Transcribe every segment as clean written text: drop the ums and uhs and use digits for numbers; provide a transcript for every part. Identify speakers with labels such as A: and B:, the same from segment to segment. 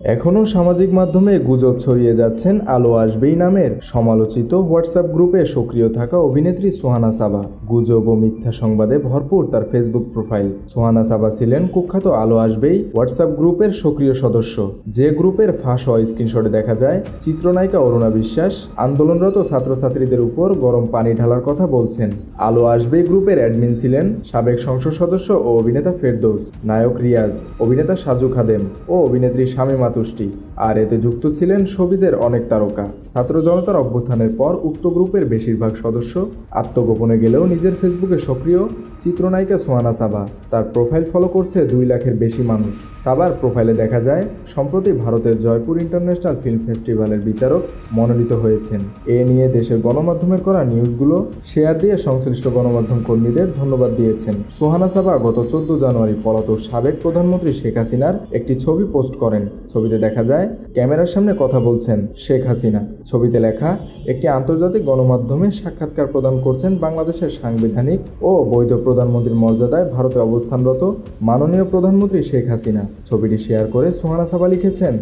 A: এখনও সামাজিক মাধ্যমে গুজব ছড়িয়ে যাচ্ছেন আলো আসবেই নামের সমালোচিত হোয়াটসঅ্যাপ গ্রুপে সক্রিয় থাকা অভিনেত্রী সোহানা সাবা। গুজব ও মিথ্যা সংবাদে ভরপুর তার ফেসবুক প্রোফাইল। সোহানা সাবা ছিলেন কুখ্যাত আলো আসবেই হোয়াটসঅ্যাপ গ্রুপের সক্রিয় সদস্য, যে গ্রুপের ফাঁস হওয়া স্ক্রিনশটে দেখা যায় চিত্রনায়িকা অরুণা বিশ্বাস আন্দোলনরত ছাত্রছাত্রীদের উপর গরম পানি ঢালার কথা বলছেন। আলো আসবেই গ্রুপের অ্যাডমিন ছিলেন সাবেক সংসদ সদস্য ও অভিনেতা ফেরদৌস, নায়ক রিয়াজ, অভিনেতা সাজু খাদেম ও অভিনেত্রী শামীমা তুষ্টি। আর এতে যুক্ত ছিলেন শোবিজের অনেক তারকা। ছাত্র জনতার অভ্যুত্থানের পর উক্ত গ্রুপের বেশিরভাগ সদস্য আত্মগোপনে গেলেও নিজের ফেসবুকে সক্রিয় চিত্রনায়িকা সোহানা সাবা। তার প্রোফাইল ফলো করছে 2 লাখের বেশি মানুষ। সাবার প্রোফাইলে দেখা যায় সম্প্রতি ভারতের জয়পুর ইন্টারন্যাশনাল ফিল্ম ফেস্টিভ্যালের বিচারক মনোনীত হয়েছেন। এ নিয়ে দেশের গণমাধ্যমের করা নিউজগুলো শেয়ার দিয়ে সংশ্লিষ্ট গণমাধ্যম কর্মীদের ধন্যবাদ দিয়েছেন। সোহানা সাবা গত 14 জানুয়ারি পলাতক সাবেক প্রধানমন্ত্রী শেখ হাসিনার একটি ছবি পোস্ট করেন। ছবিতে দেখা যায় ক্যামেরার সামনে কথা বলছেন শেখ হাসিনা। ছবিতে লেখা, একটি আন্তর্জাতিক গণমাধ্যমে সাক্ষাৎকার প্রদান করছেন বাংলাদেশের সাংবিধানিক ও বৈধ প্রধানমন্ত্রীর মর্যাদায় ভারতে অবস্থানরত মাননীয় প্রধানমন্ত্রী শেখ হাসিনা। ছবিটি শেয়ার করে সোহানা সাবা লিখেছেন,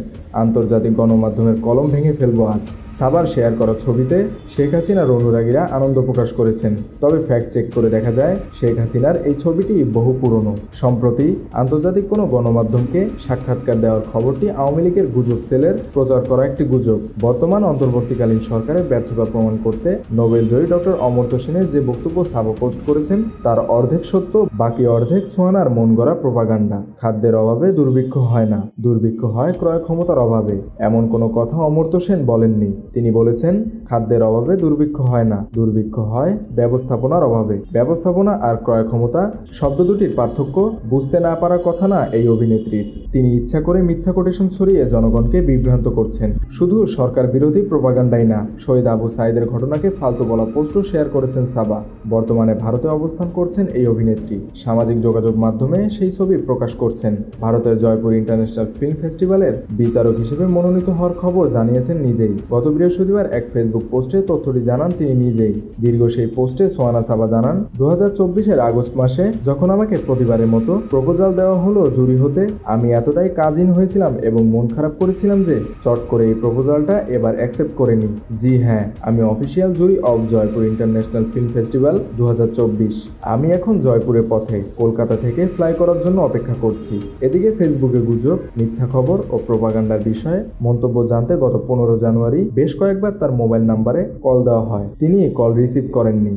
A: আন্তর্জাতিক গণমাধ্যমের কলম ভেঙে ফেলবো আজ। সাবার শেয়ার করা ছবিতে শেখ হাসিনার অনুরাগীরা আনন্দ প্রকাশ করেছেন। তবে ফ্যাক্ট চেক করে দেখা যায় শেখ হাসিনার এই ছবিটি বহু পুরনো। সম্প্রতি আন্তর্জাতিক কোনো গণমাধ্যমকে সাক্ষাৎকার দেওয়ার খবরটি আওয়ামী লীগের গুজব সেলের প্রচার করা একটি গুজব। বর্তমান অন্তর্বর্তীকালীন সরকারের ব্যর্থতা প্রমাণ করতে নোবেলজয়ী ডক্টর অমর্ত্য সেনের যে বক্তব্য সাবা পোস্ট করেছেন তার অর্ধেক সত্য, বাকি অর্ধেক সোহানার মন গড়া প্রোপাগান্ডা। খাদ্যের অভাবে দুর্ভিক্ষ হয় না, দুর্ভিক্ষ হয় ক্রয় ক্ষমতার অভাবে, এমন কোনো কথা অমর্ত্য সেন বলেননি। তিনি বলেছেন, খাদ্যের অভাবে দুর্ভিক্ষ হয় না, দুর্ভিক্ষ হয় ব্যবস্থাপনার অভাবে। ব্যবস্থাপনা আর ক্রয় ক্ষমতা শব্দ দুটির পার্থক্য বুঝতে না পারার কথা না এই অভিনেত্রীর। তিনি ইচ্ছা করে মিথ্যা কোটেশন ছড়িয়ে জনগণকে বিভ্রান্ত করছেন। শুধু সরকার বিরোধী প্রোপাগান্ডাই না, শহীদ আবু সাঈদের ঘটনাকে ফালতু বলা পোস্টও শেয়ার করেছেন সাবা। বর্তমানে ভারতে অবস্থান করছেন এই অভিনেত্রী। সামাজিক যোগাযোগ মাধ্যমে সেই ছবি প্রকাশ করছেন। ভারতের জয়পুর ইন্টারন্যাশনাল ফিল্ম ফেস্টিভ্যালের বিচারক হিসেবে মনোনীত হওয়ার খবর জানিয়েছেন নিজেই। গত বৃহস্পতিবার এক ফেসবুক পোস্টে তথ্যটি জানান তিনি নিজেই। দীর্ঘ সেই পোস্টে সোহানা সাবা জানান, 2024-এর আগস্ট মাসে যখন আমাকে প্রতিবারের মতো প্রপোজাল দেওয়া হলো জুরি হতে, আমি এতটাই কাজিন হয়েছিলাম এবং মন খারাপ করেছিলাম যে চট করে এই প্রপোজালটা এবার অ্যাকসেপ্ট করে নিই। জি হ্যাঁ, আমি official jury of Jaipur international film festival 2024। আমি এখন জয়পুরের পথে কলকাতা থেকে ফ্লাই করার জন্য অপেক্ষা করছি। এদিকে ফেসবুকে গুজব, মিথ্যা খবর ও প্রোপাগান্ডার বিষয়ে মন্তব্য জানতে গত 15 জানুয়ারি বেশ কয়েকবার তার মোবাইল নাম্বারে কল দেওয়া হয়। তিনি কল রিসিভ করেননি।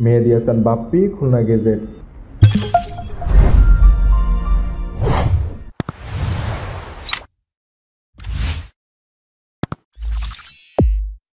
A: মেহেদী হাসান বাপ্পি, খুলনা গেজেট।